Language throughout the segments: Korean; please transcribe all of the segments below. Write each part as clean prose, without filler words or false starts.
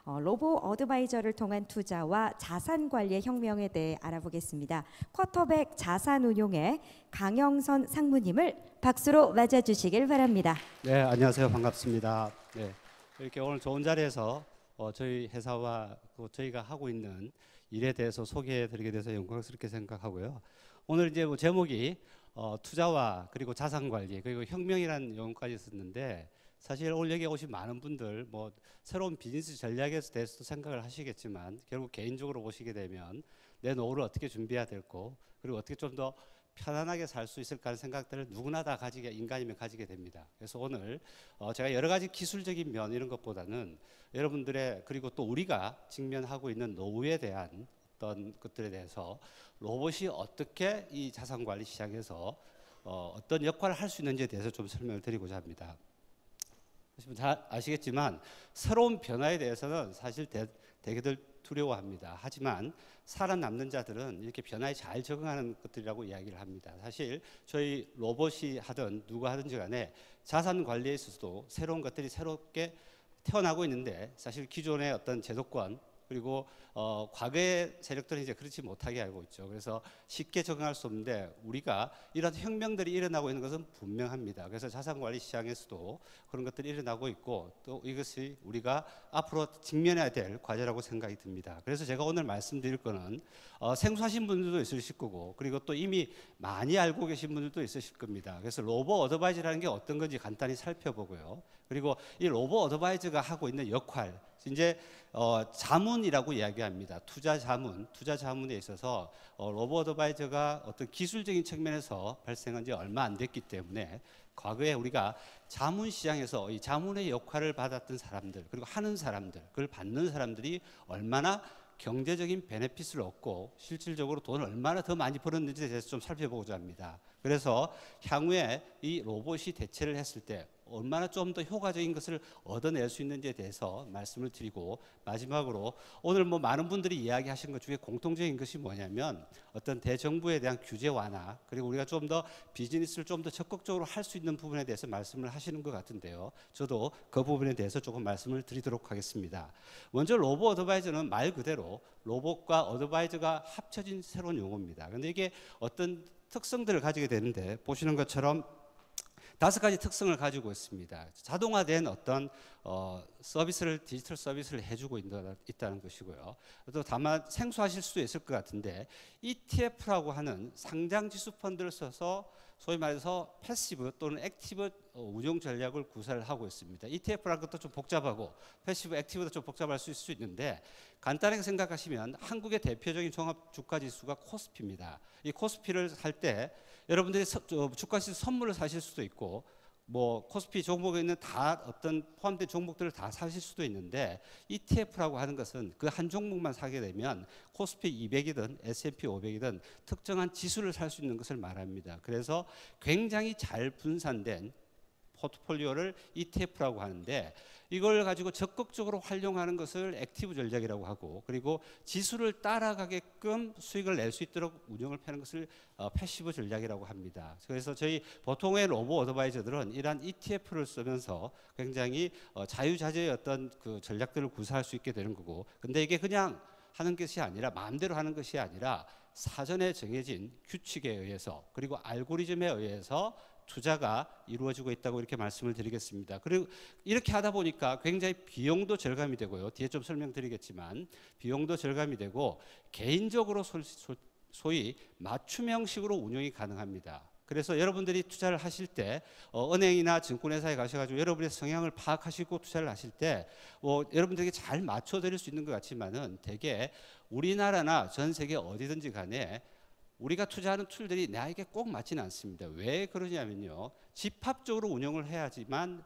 로보 어드바이저를 통한 투자와 자산 관리의 혁명에 대해 알아보겠습니다. 쿼터백 자산운용의 강영선 상무님을 박수로 맞아주시길 바랍니다. 네, 안녕하세요. 반갑습니다. 네, 이렇게 오늘 좋은 자리에서 저희 회사와 저희가 하고 있는 일에 대해서 소개해드리게 돼서 영광스럽게 생각하고요. 오늘 이제 제목이 투자와 그리고 자산 관리 그리고 혁명이라는 용어까지 썼는데, 사실 오늘 여기 오신 많은 분들 새로운 비즈니스 전략에 대해서도 생각을 하시겠지만, 결국 개인적으로 보시게 되면 내 노후를 어떻게 준비해야 될고, 그리고 어떻게 좀 더 편안하게 살 수 있을까 하는 생각들을 누구나 다 인간이면 가지게 됩니다. 그래서 오늘 제가 여러 가지 기술적인 면 이런 것보다는 여러분들의, 그리고 또 우리가 직면하고 있는 노후에 대한 어떤 것들에 대해서 로봇이 어떻게 이 자산 관리 시장에서 어떤 역할을 할 수 있는지에 대해서 좀 설명을 드리고자 합니다. 잘 아시겠지만 새로운 변화에 대해서는 사실 대개들 두려워합니다. 하지만 살아남는 자들은 이렇게 변화에 잘 적응하는 것들이라고 이야기를 합니다. 사실 저희 로봇이 하든 누가 하든지 간에 자산 관리에 있어서도 새로운 것들이 새롭게 태어나고 있는데, 사실 기존의 어떤 제도권 그리고 과거의 세력들은 이제 그렇지 못하게 알고 있죠. 그래서 쉽게 적응할 수 없는데, 우리가 이런 혁명들이 일어나고 있는 것은 분명합니다. 그래서 자산관리 시장에서도 그런 것들이 일어나고 있고, 또 이것이 우리가 앞으로 직면해야 될 과제라고 생각이 듭니다. 그래서 제가 오늘 말씀드릴 거는 생소하신 분들도 있으실 거고, 그리고 또 이미 많이 알고 계신 분들도 있으실 겁니다. 그래서 로보 어드바이저라는 게 어떤 건지 간단히 살펴보고요. 그리고 이 로보 어드바이저가 하고 있는 역할, 이제 자문이라고 이야기합니다. 투자 자문에 있어서 로보 어드바이저가 어떤 기술적인 측면에서 발생한 지 얼마 안 됐기 때문에, 과거에 우리가 자문 시장에서 이 자문의 역할을 받았던 사람들, 그리고 하는 사람들, 그걸 받는 사람들이 얼마나 경제적인 베네핏을 얻고 실질적으로 돈을 얼마나 더 많이 벌었는지에 대해서 좀 살펴보고자 합니다. 그래서 향후에 이 로봇이 대체를 했을 때 얼마나 좀 더 효과적인 것을 얻어낼 수 있는지에 대해서 말씀을 드리고, 마지막으로 오늘 많은 분들이 이야기하신 것 중에 공통적인 것이 뭐냐면 어떤 대정부에 대한 규제 완화, 그리고 우리가 좀 더 비즈니스를 좀 더 적극적으로 할 수 있는 부분에 대해서 말씀을 하시는 것 같은데요. 저도 그 부분에 대해서 조금 말씀을 드리도록 하겠습니다. 먼저 로보 어드바이저는 말 그대로 로봇과 어드바이저가 합쳐진 새로운 용어입니다. 그런데 이게 어떤 특성들을 가지게 되는데, 보시는 것처럼 5가지 특성을 가지고 있습니다. 자동화된 어떤 디지털 서비스를 해주고 있다는 것이고요. 또 다만 생소하실 수도 있을 것 같은데, ETF라고 하는 상장지수 펀드를 써서 소위 말해서 패시브 또는 액티브 운용 전략을 구사를 하고 있습니다. ETF라는 것도 좀 복잡하고 패시브, 액티브도 좀 복잡할 수 있는데, 간단하게 생각하시면 한국의 대표적인 종합 주가 지수가 코스피입니다. 이 코스피를 살 때 여러분들이 주가 지수 선물을 사실 수도 있고, 코스피 종목에 있는 다 어떤 포함된 종목들을 다 사실 수도 있는데, ETF라고 하는 것은 그 한 종목만 사게 되면 코스피 200이든 S&P 500이든 특정한 지수를 살 수 있는 것을 말합니다. 그래서 굉장히 잘 분산된 포트폴리오를 ETF라고 하는데, 이걸 가지고 적극적으로 활용하는 것을 액티브 전략이라고 하고, 그리고 지수를 따라가게끔 수익을 낼 수 있도록 운영을 펴는 것을 패시브 전략이라고 합니다. 그래서 저희 보통의 로보 어드바이저들은 이러한 ETF를 쓰면서 굉장히 자유자재의 어떤 그 전략들을 구사할 수 있게 되는 거고, 근데 이게 그냥 하는 것이 아니라, 마음대로 하는 것이 아니라 사전에 정해진 규칙에 의해서, 그리고 알고리즘에 의해서 투자가 이루어지고 있다고 이렇게 말씀을 드리겠습니다. 그리고 이렇게 하다 보니까 굉장히 비용도 절감이 되고요. 뒤에 좀 설명드리겠지만 비용도 절감이 되고, 개인적으로 소위 맞춤형식으로 운영이 가능합니다. 그래서 여러분들이 투자를 하실 때 은행이나 증권회사에 가셔가지고 여러분의 성향을 파악하시고 투자를 하실 때 여러분들에게 잘 맞춰드릴 수 있는 것 같지만은, 대개 우리나라나 전 세계 어디든지 간에 우리가 투자하는 툴들이 나에게 꼭 맞지는 않습니다. 왜 그러냐면요, 집합적으로 운영을 해야지만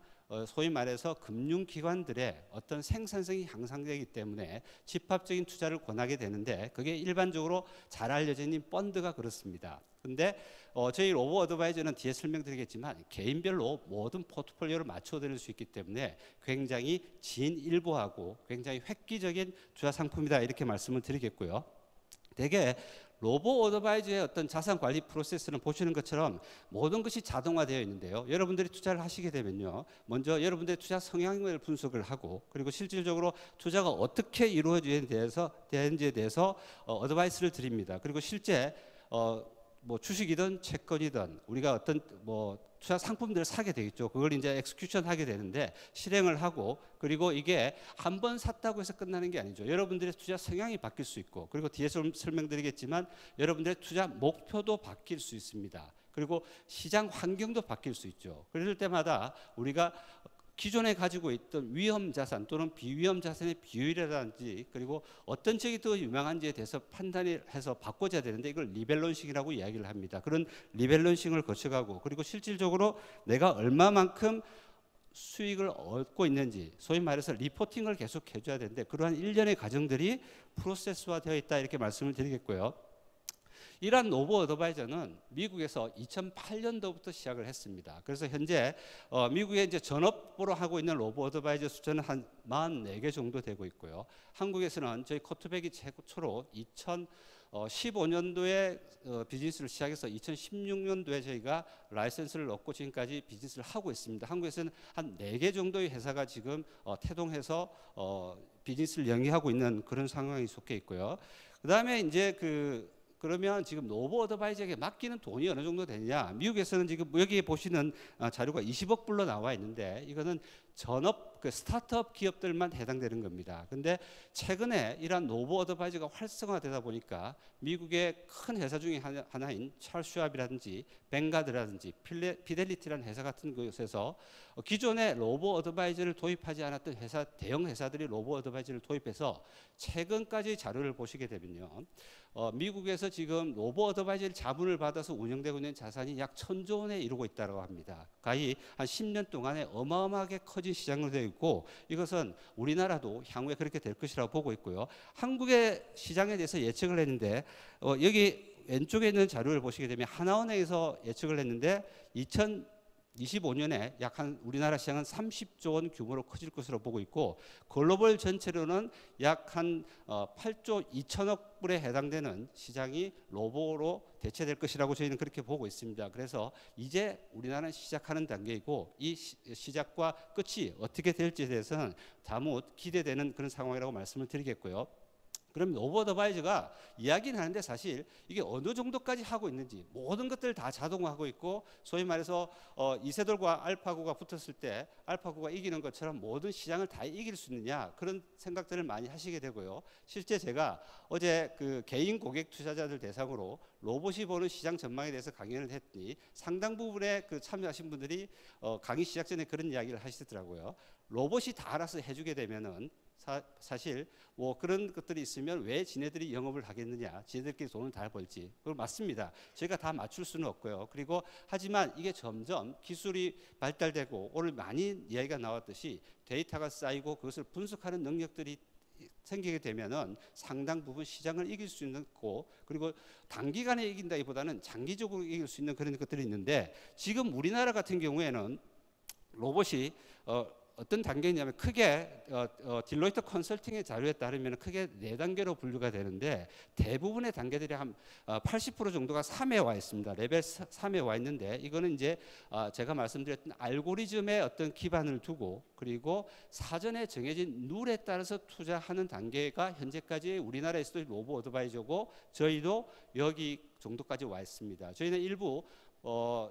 소위 말해서 금융기관들의 어떤 생산성이 향상되기 때문에 집합적인 투자를 권하게 되는데, 그게 일반적으로 잘 알려져 있는 펀드가 그렇습니다. 근데 저희 로보 어드바이저는 뒤에 설명드리겠지만 개인별로 모든 포트폴리오를 맞춰드릴 수 있기 때문에 굉장히 진일보하고 굉장히 획기적인 투자 상품이다, 이렇게 말씀을 드리겠고요. 대개 로보 어드바이저의 어떤 자산 관리 프로세스는 보시는 것처럼 모든 것이 자동화되어 있는데요. 여러분들이 투자를 하시게 되면요, 먼저 여러분들의 투자 성향을 분석을 하고, 그리고 실질적으로 투자가 어떻게 이루어지는지에 대해서 어드바이스를 드립니다. 그리고 실제 뭐 주식이든 채권이든 우리가 어떤 뭐 투자 상품들을 사게 되겠죠. 그걸 이제 엑스큐션 하게 되는데, 실행을 하고, 그리고 이게 한 번 샀다고 해서 끝나는 게 아니죠. 여러분들의 투자 성향이 바뀔 수 있고, 그리고 뒤에서 설명드리겠지만 여러분들의 투자 목표도 바뀔 수 있습니다. 그리고 시장 환경도 바뀔 수 있죠. 그럴 때마다 우리가 기존에 가지고 있던 위험 자산 또는 비위험 자산의 비율이라든지, 그리고 어떤 쪽이 더 유망한지에 대해서 판단을 해서 바꿔줘야 되는데, 이걸 리밸런싱이라고 이야기를 합니다. 그런 리밸런싱을 거쳐가고, 그리고 실질적으로 내가 얼마만큼 수익을 얻고 있는지, 소위 말해서 리포팅을 계속 해줘야 되는데, 그러한 일련의 과정들이 프로세스화되어 있다, 이렇게 말씀을 드리겠고요. 이러한 로보 어드바이저는 미국에서 2008년도부터 시작을 했습니다. 그래서 현재 미국에 이제 전업으로 하고 있는 로보 어드바이저 숫자는 한 44개 정도 되고 있고요. 한국에서는 저희 코트백이 최초로 2015년도에 비즈니스를 시작해서 2016년도에 저희가 라이센스를 얻고 지금까지 비즈니스를 하고 있습니다. 한국에서는 한 4개 정도의 회사가 지금 태동해서 비즈니스를 영위하고 있는 그런 상황이 속해 있고요. 그다음에 이제 그러면 지금 로보 어드바이저에게 맡기는 돈이 어느 정도 되느냐? 미국에서는 지금 여기 보시는 자료가 20억 불로 나와 있는데, 이거는 전업 스타트업 기업들만 해당되는 겁니다. 근데 최근에 이러한 로보 어드바이저가 활성화되다 보니까 미국의 큰 회사 중에 하나인 찰스 슈왑이라든지 뱅가드라든지 피델리티라는 회사 같은 곳에서 기존에 로보 어드바이저를 도입하지 않았던 대형 회사들이 로보 어드바이저를 도입해서 최근까지 자료를 보시게 되면요, 미국에서 지금 로보 어드바이저 자문을 받아서 운영되고 있는 자산이 약 1,000조 원에 이르고 있다고 합니다. 거의 한 10년 동안에 어마어마하게 커진 시장으로 되어 있고, 이것은 우리나라도 향후에 그렇게 될 것이라고 보고 있고요. 한국의 시장에 대해서 예측을 했는데, 여기 왼쪽에 있는 자료를 보시게 되면 하나은행에서 예측을 했는데 2025년에 약 한 우리나라 시장은 30조 원 규모로 커질 것으로 보고 있고, 글로벌 전체로는 약 한 8조 2천억 불에 해당되는 시장이 로보로 대체될 것이라고 저희는 그렇게 보고 있습니다. 그래서 이제 우리나라는 시작하는 단계이고, 이 시작과 끝이 어떻게 될지에 대해서는 다못 기대되는 그런 상황이라고 말씀을 드리겠고요. 그럼 로보 어드바이저가 이야기는 하는데, 사실 이게 어느 정도까지 하고 있는지, 모든 것들을 다 자동화하고 있고, 소위 말해서 이세돌과 알파고가 붙었을 때 알파고가 이기는 것처럼 모든 시장을 다 이길 수 있느냐, 그런 생각들을 많이 하시게 되고요. 실제 제가 어제 개인 고객 투자자들 대상으로 로봇이 보는 시장 전망에 대해서 강연을 했더니 상당 부분의 참여하신 분들이 강의 시작 전에 그런 이야기를 하시더라고요. 로봇이 다 알아서 해주게 되면은 사실 뭐 그런 것들이 있으면 왜 지네들이 영업을 하겠느냐, 지네들끼리 돈을 다 벌지. 그건 맞습니다. 저희가 다 맞출 수는 없고요. 그리고 하지만 이게 점점 기술이 발달되고, 오늘 많이 이야기가 나왔듯이 데이터가 쌓이고 그것을 분석하는 능력들이 생기게 되면은 상당 부분 시장을 이길 수 있고, 그리고 단기간에 이긴다기보다는 장기적으로 이길 수 있는 그런 것들이 있는데, 지금 우리나라 같은 경우에는 로봇이 어떤 단계냐면, 크게 딜로이트 컨설팅의 자료에 따르면 크게 4단계로 분류가 되는데, 대부분의 단계들이 한 80% 정도가 3에 와 있습니다. 레벨 3에 와 있는데, 이거는 이제 제가 말씀드렸던 알고리즘의 어떤 기반을 두고, 그리고 사전에 정해진 룰에 따라서 투자하는 단계가 현재까지 우리나라에서도 로보 어드바이저고, 저희도 여기 정도까지 와 있습니다. 저희는 일부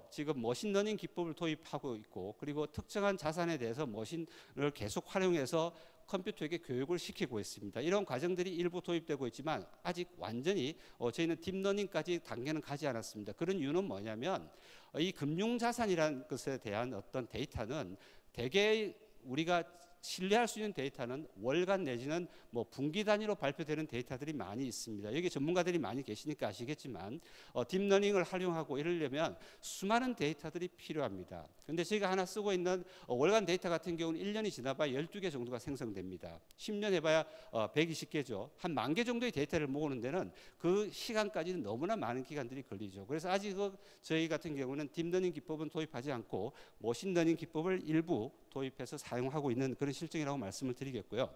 지금 머신러닝 기법을 도입하고 있고, 그리고 특정한 자산에 대해서 머신을 계속 활용해서 컴퓨터에게 교육을 시키고 있습니다. 이런 과정들이 일부 도입되고 있지만 아직 완전히 저희는 딥러닝까지 단계는 가지 않았습니다. 그런 이유는 뭐냐면, 이 금융자산이라는 것에 대한 어떤 데이터는 대개 우리가 신뢰할 수 있는 데이터는 월간 내지는 뭐 분기 단위로 발표되는 데이터들이 많이 있습니다. 여기 전문가들이 많이 계시니까 아시겠지만 딥러닝을 활용하고 이러려면 수많은 데이터들이 필요합니다. 그런데 저희가 하나 쓰고 있는 월간 데이터 같은 경우는 1년이 지나봐야 12개 정도가 생성됩니다. 10년 해봐야 120개죠. 한 10,000개 정도의 데이터를 모으는 데는 그 시간까지는 너무나 많은 기간들이 걸리죠. 그래서 아직 저희 같은 경우는 딥러닝 기법은 도입하지 않고 머신러닝 기법을 일부 도입해서 사용하고 있는 그런 실정이라고 말씀을 드리겠고요.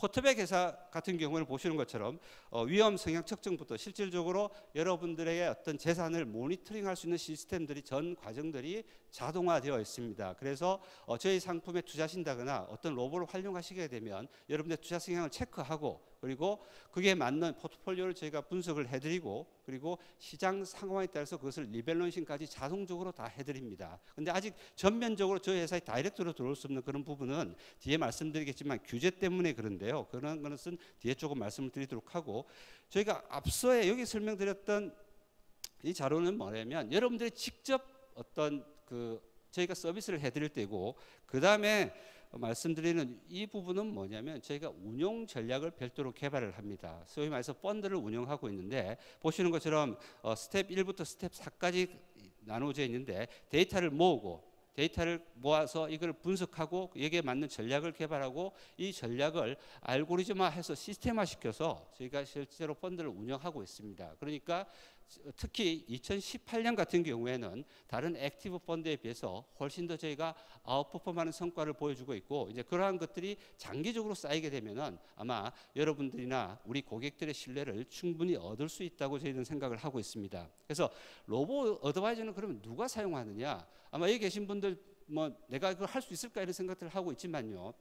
쿼터백 회사 같은 경우는 보시는 것처럼 위험 성향 측정부터 실질적으로 여러분들의 어떤 재산을 모니터링할 수 있는 시스템들이 전 과정들이 자동화되어 있습니다. 그래서 저희 상품에 투자하신다거나 어떤 로봇을 활용하시게 되면 여러분의 투자 성향을 체크하고 그리고 그게 맞는 포트폴리오를 저희가 분석을 해드리고 그리고 시장 상황에 따라서 그것을 리밸런싱까지 자동적으로 다 해드립니다. 근데 아직 전면적으로 저희 회사에 다이렉트로 들어올 수 없는 그런 부분은 뒤에 말씀드리겠지만 규제 때문에 그런데요. 그런 것은 뒤에 조금 말씀을 드리도록 하고 저희가 앞서에 여기 설명드렸던 이 자료는 뭐냐면 여러분들이 직접 어떤 저희가 서비스를 해드릴 때고 그 다음에 말씀드리는 이 부분은 뭐냐면 저희가 운용 전략을 별도로 개발을 합니다. 소위 말해서 펀드를 운영하고 있는데 보시는 것처럼 스텝 1부터 스텝 4까지 나누어져 있는데 데이터를 모아서 이걸 분석하고 여기에 맞는 전략을 개발하고 이 전략을 알고리즘화해서 시스템화시켜서 저희가 실제로 펀드를 운영하고 있습니다. 그러니까 특히 2018년 같은 경우에는 다른 액티브 펀드에 비해서 훨씬 더 저희가 아웃퍼폼하는 성과를 보여주고 있고 이제 그러한 것들이 장기적으로 쌓이게 되면은 아마 여러분들이나 우리 고객들의 신뢰를 충분히 얻을 수 있다고 저희는 생각을 하고 있습니다. 그래서 로보 어드바이저는 그러면 누가 사용하느냐? 아마 여기 계신 분들 뭐 내가 그걸 할 수 있을까 이런 생각들을 하고 있지만요.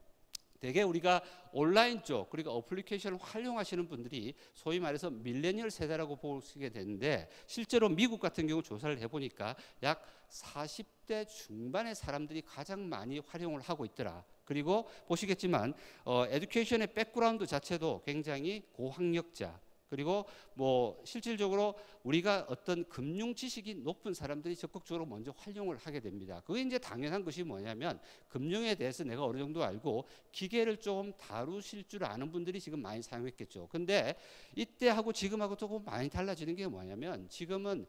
대개 우리가 온라인 쪽 그리고 어플리케이션을 활용하시는 분들이 소위 말해서 밀레니얼 세대라고 보시게 되는데 실제로 미국 같은 경우 조사를 해보니까 약 40대 중반의 사람들이 가장 많이 활용을 하고 있더라. 그리고 보시겠지만 에듀케이션의 백그라운드 자체도 굉장히 고학력자 그리고 뭐 실질적으로 우리가 어떤 금융 지식이 높은 사람들이 적극적으로 먼저 활용을 하게 됩니다. 그게 이제 당연한 것이 뭐냐면 금융에 대해서 내가 어느 정도 알고 기계를 좀 다루실 줄 아는 분들이 지금 많이 사용했겠죠. 근데 이때하고 지금하고 조금 많이 달라지는 게 뭐냐면 지금은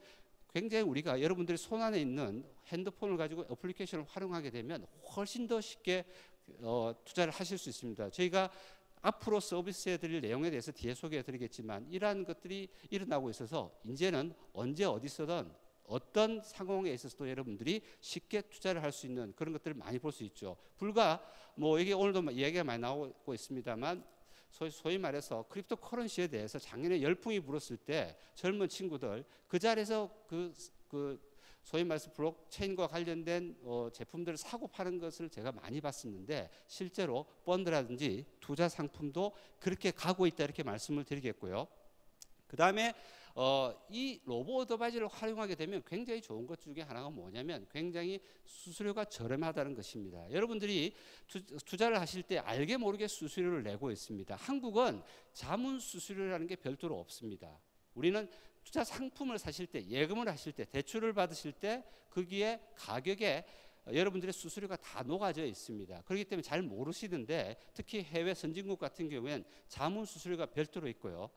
굉장히 우리가 여러분들이 손안에 있는 핸드폰을 가지고 애플리케이션을 활용하게 되면 훨씬 더 쉽게 투자를 하실 수 있습니다. 저희가 앞으로 서비스해 드릴 내용에 대해서 뒤에 소개해 드리겠지만 이러한 것들이 일어나고 있어서 이제는 언제 어디서든 어떤 상황에 있어서도 여러분들이 쉽게 투자를 할 수 있는 그런 것들을 많이 볼 수 있죠. 불과 뭐 이게 오늘도 이야기가 많이 나오고 있습니다만 소위 말해서 크립토 커런시에 대해서 작년에 열풍이 불었을 때 젊은 친구들 그 자리에서 소위 말해서 블록체인과 관련된 제품들을 사고 파는 것을 제가 많이 봤었는데 실제로 펀드라든지 투자 상품도 그렇게 가고 있다 이렇게 말씀을 드리겠고요. 그 다음에 이 로보 어드바이저를 활용하게 되면 굉장히 좋은 것 중에 하나가 뭐냐면 굉장히 수수료가 저렴하다는 것입니다. 여러분들이 투자를 하실 때 알게 모르게 수수료를 내고 있습니다. 한국은 자문 수수료라는 게 별도로 없습니다. 우리는 투자 상품을 사실 때 예금을 하실 때 대출을 받으실 때 거기에 가격에 여러분들의 수수료가 다 녹아져 있습니다. 그렇기 때문에 잘 모르시는데 특히 해외 선진국 같은 경우에는 자문 수수료가 별도로 있고요.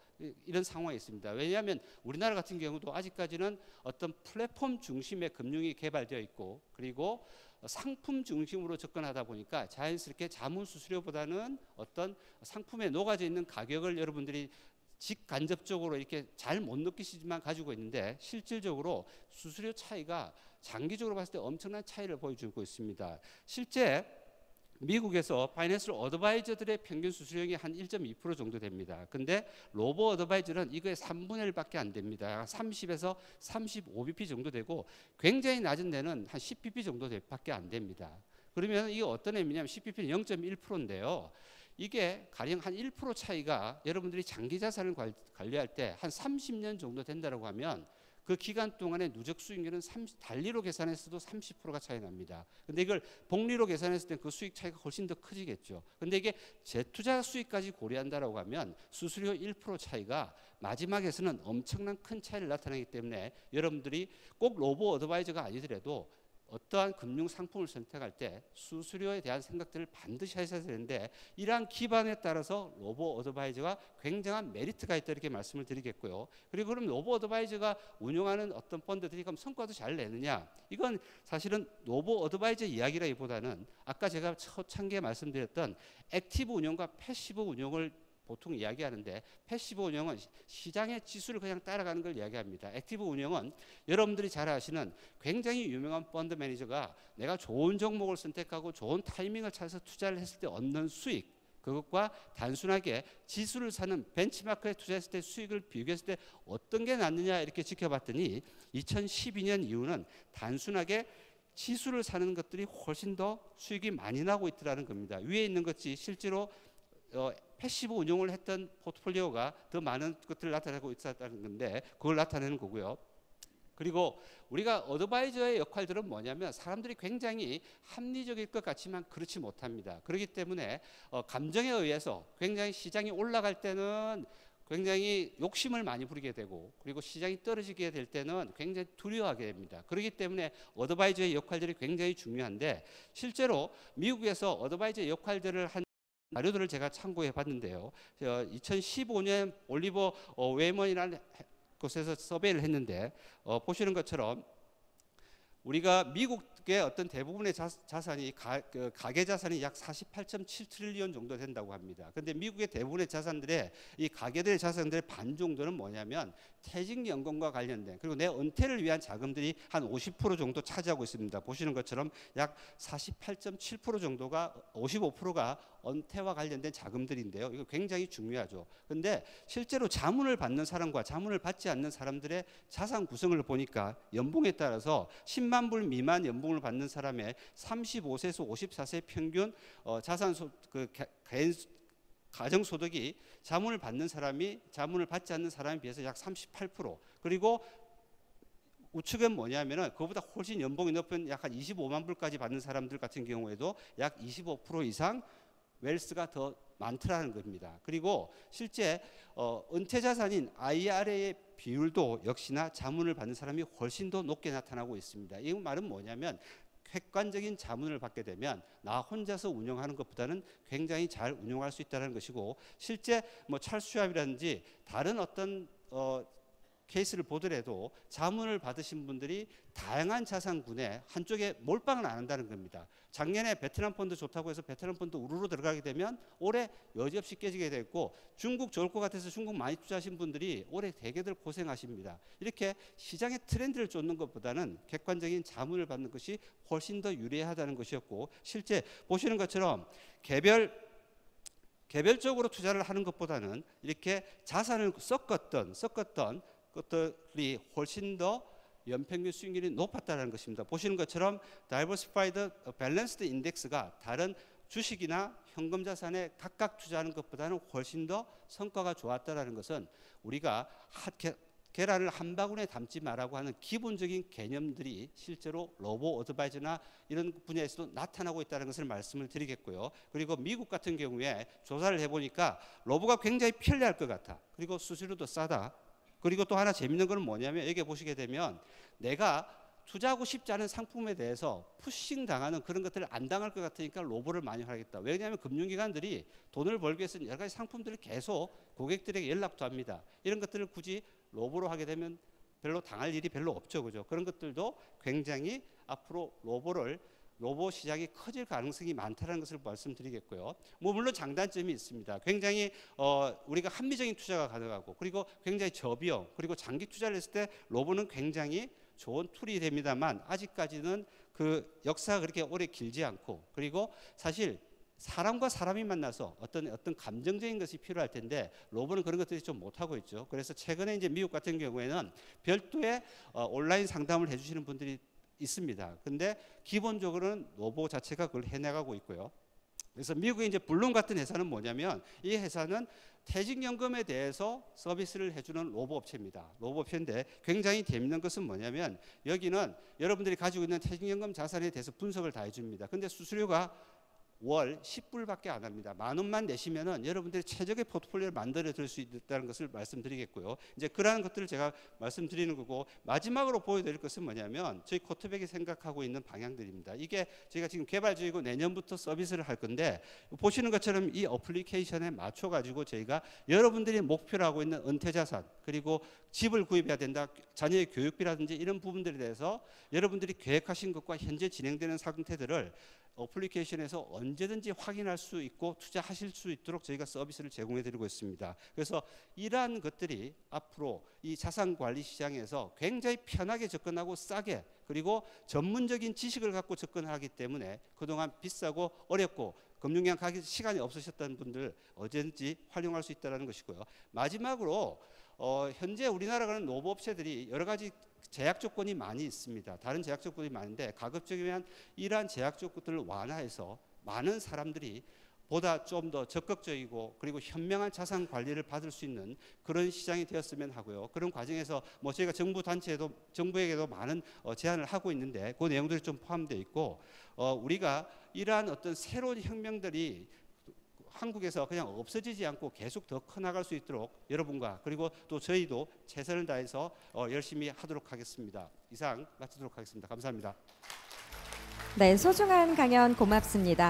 이런 상황이 있습니다. 왜냐하면 우리나라 같은 경우도 아직까지는 어떤 플랫폼 중심의 금융이 개발되어 있고 그리고 상품 중심으로 접근하다 보니까 자연스럽게 자문 수수료보다는 어떤 상품에 녹아져 있는 가격을 여러분들이 직간접적으로 이렇게 잘 못 느끼시지만 가지고 있는데 실질적으로 수수료 차이가 장기적으로 봤을 때 엄청난 차이를 보여주고 있습니다. 실제 미국에서 파이낸셜 어드바이저들의 평균 수수료액이 한 1.2% 정도 됩니다. 근데 로보 어드바이저는 이거의 3분의 1밖에 안 됩니다. 30에서 35bp 정도 되고 굉장히 낮은 데는 한 10bp 정도 밖에 안 됩니다. 그러면 이게 어떤 의미냐면 10bp는 0.1%인데요. 이게 가령 한 1% 차이가 여러분들이 장기 자산을 관리할 때 한 30년 정도 된다고 하면 그 기간 동안의 누적 수익률은 단리로 계산했어도 30%가 차이 납니다. 근데 이걸 복리로 계산했을 때 그 수익 차이가 훨씬 더 커지겠죠. 근데 이게 재투자 수익까지 고려한다라고 하면 수수료 1% 차이가 마지막에서는 엄청난 큰 차이를 나타내기 때문에 여러분들이 꼭 로보 어드바이저가 아니더라도 어떠한 금융 상품을 선택할 때 수수료에 대한 생각들을 반드시 하셔야 되는데 이러한 기반에 따라서 로보 어드바이저가 굉장한 메리트가 있다 이렇게 말씀을 드리겠고요. 그리고 그럼 로보 어드바이저가 운영하는 어떤 펀드들이 그럼 성과도 잘 내느냐? 이건 사실은 로보 어드바이저 이야기라기보다는 아까 제가 초창기에 말씀드렸던 액티브 운영과 패시브 운영을 보통 이야기하는데 패시브 운영은 시장의 지수를 그냥 따라가는 걸 이야기합니다. 액티브 운영은 여러분들이 잘 아시는 굉장히 유명한 펀드 매니저가 내가 좋은 종목을 선택하고 좋은 타이밍을 찾아서 투자를 했을 때 얻는 수익 그것과 단순하게 지수를 사는 벤치마크에 투자했을 때 수익을 비교했을 때 어떤 게 낫느냐 이렇게 지켜봤더니 2012년 이후는 단순하게 지수를 사는 것들이 훨씬 더 수익이 많이 나고 있더라는 겁니다. 위에 있는 것이 실제로 패시브 운용을 했던 포트폴리오가 더 많은 것들을 나타내고 있었다는 건데 그걸 나타내는 거고요. 그리고 우리가 어드바이저의 역할들은 뭐냐면 사람들이 굉장히 합리적일 것 같지만 그렇지 못합니다. 그렇기 때문에 감정에 의해서 굉장히 시장이 올라갈 때는 굉장히 욕심을 많이 부리게 되고 그리고 시장이 떨어지게 될 때는 굉장히 두려워하게 됩니다. 그렇기 때문에 어드바이저의 역할들이 굉장히 중요한데 실제로 미국에서 어드바이저의 역할들을 한 자료들을 제가 참고해 봤는데요. 2015년 올리버 웨이먼이라는 곳에서 서베이를 했는데 보시는 것처럼 우리가 미국의 어떤 대부분의 자산이 가계 자산이 약 48.7 트릴리언 정도 된다고 합니다. 그런데 미국의 대부분의 자산들의 이 가계들의 자산들의 반 정도는 뭐냐면 퇴직연금과 관련된 그리고 내 은퇴를 위한 자금들이 한 50% 정도 차지하고 있습니다. 보시는 것처럼 약 48.7% 정도가 55%가 은퇴와 관련된 자금들인데요. 이거 굉장히 중요하죠. 그런데 실제로 자문을 받는 사람과 자문을 받지 않는 사람들의 자산 구성을 보니까 연봉에 따라서 10만 불 미만 연봉을 받는 사람의 35세에서 54세 평균 가정소득이 자문을 받는 사람이 자문을 받지 않는 사람에 비해서 약 38% 그리고 우측은 뭐냐면은 그보다 훨씬 연봉이 높은 약 한 25만 불까지 받는 사람들 같은 경우에도 약 25% 이상 웰스가 더 많더라는 겁니다. 그리고 실제 은퇴 자산인 IRA의 비율도 역시나 자문을 받는 사람이 훨씬 더 높게 나타나고 있습니다. 이 말은 뭐냐면 객관적인 자문을 받게 되면 나 혼자서 운영하는 것보다는 굉장히 잘 운영할 수 있다는 것이고 실제 뭐 찰스 슈왑이라든지 다른 어떤 케이스를 보더라도 자문을 받으신 분들이 다양한 자산군에 한쪽에 몰빵을 안 한다는 겁니다. 작년에 베트남 펀드 좋다고 해서 베트남 펀드 우르르 들어가게 되면 올해 여지없이 깨지게 됐고 중국 좋을 것 같아서 중국 많이 투자하신 분들이 올해 대개들 고생하십니다. 이렇게 시장의 트렌드를 쫓는 것보다는 객관적인 자문을 받는 것이 훨씬 더 유리하다는 것이었고 실제 보시는 것처럼 개별적으로 투자를 하는 것보다는 이렇게 자산을 섞었던 것들이 훨씬 더 연평균 수익률이 높았다는 것입니다. 보시는 것처럼 Diversified Balanced Index가 다른 주식이나 현금 자산에 각각 투자하는 것보다는 훨씬 더 성과가 좋았다는 것은 우리가 계란을 한 바구니에 담지 말라고 하는 기본적인 개념들이 실제로 로보 어드바이저나 이런 분야에서도 나타나고 있다는 것을 말씀을 드리겠고요. 그리고 미국 같은 경우에 조사를 해보니까 로보가 굉장히 편리할 것 같아. 그리고 수수료도 싸다. 그리고 또 하나 재밌는 건 뭐냐면 여기 보시게 되면 내가 투자하고 싶지 않은 상품에 대해서 푸싱 당하는 그런 것들을 안 당할 것 같으니까 로보를 많이 하겠다. 왜냐하면 금융기관들이 돈을 벌기 위해서 여러 가지 상품들을 계속 고객들에게 연락도 합니다. 이런 것들을 굳이 로보로 하게 되면 별로 당할 일이 별로 없죠. 그죠? 그런 것들도 굉장히 앞으로 로보 시장이 커질 가능성이 많다는 것을 말씀드리겠고요. 뭐 물론 장단점이 있습니다. 굉장히 우리가 합리적인 투자가 가능하고 그리고 굉장히 저비용 그리고 장기 투자를 했을 때 로보는 굉장히 좋은 툴이 됩니다만 아직까지는 그 역사가 그렇게 오래 길지 않고 그리고 사실 사람과 사람이 만나서 어떤 감정적인 것이 필요할 텐데 로보는 그런 것들이 좀 못하고 있죠. 그래서 최근에 이제 미국 같은 경우에는 별도의 온라인 상담을 해주시는 분들이 있습니다. 근데 기본적으로는 로보 자체가 그걸 해나가고 있고요. 그래서 미국의 이제 블룸 같은 회사는 뭐냐면 이 회사는 퇴직연금에 대해서 서비스를 해주는 로보 업체입니다. 로보 업체인데 굉장히 재밌는 것은 뭐냐면 여기는 여러분들이 가지고 있는 퇴직연금 자산에 대해서 분석을 다 해줍니다. 근데 수수료가 월 10불밖에 안 합니다. 10,000원만 내시면은 여러분들이 최적의 포트폴리오를 만들어 드릴 수 있다는 것을 말씀드리겠고요. 이제 그러한 것들을 제가 말씀드리는 거고 마지막으로 보여드릴 것은 뭐냐면 저희 쿼터백이 생각하고 있는 방향들입니다. 이게 저희가 지금 개발 중이고 내년부터 서비스를 할 건데 보시는 것처럼 이 어플리케이션에 맞춰 가지고 저희가 여러분들이 목표로 하고 있는 은퇴 자산 그리고 집을 구입해야 된다, 자녀의 교육비라든지 이런 부분들에 대해서 여러분들이 계획하신 것과 현재 진행되는 상태들을 어플리케이션에서 언제든지 확인할 수 있고 투자하실 수 있도록 저희가 서비스를 제공해 드리고 있습니다. 그래서 이러한 것들이 앞으로 이 자산관리 시장에서 굉장히 편하게 접근하고 싸게 그리고 전문적인 지식을 갖고 접근하기 때문에 그동안 비싸고 어렵고 금융기관 가기 시간이 없으셨던 분들 언제든지 활용할 수 있다는 것이고요. 마지막으로 현재 우리나라는 노부업체들이 여러 가지 제약 조건이 많이 있습니다. 다른 제약 조건이 많은데 가급적이면 이러한 제약 조건들을 완화해서 많은 사람들이 보다 좀 더 적극적이고 그리고 현명한 자산 관리를 받을 수 있는 그런 시장이 되었으면 하고요. 그런 과정에서 뭐 저희가 정부에게도 많은 제안을 하고 있는데 그 내용들이 좀 포함되어 있고 우리가 이러한 어떤 새로운 혁명들이 한국에서 그냥 없어지지 않고 계속 더 커나갈 수 있도록 여러분과 그리고 또 저희도 최선을 다해서 열심히 하도록 하겠습니다. 이상 마치도록 하겠습니다. 감사합니다. 네, 소중한 강연 고맙습니다.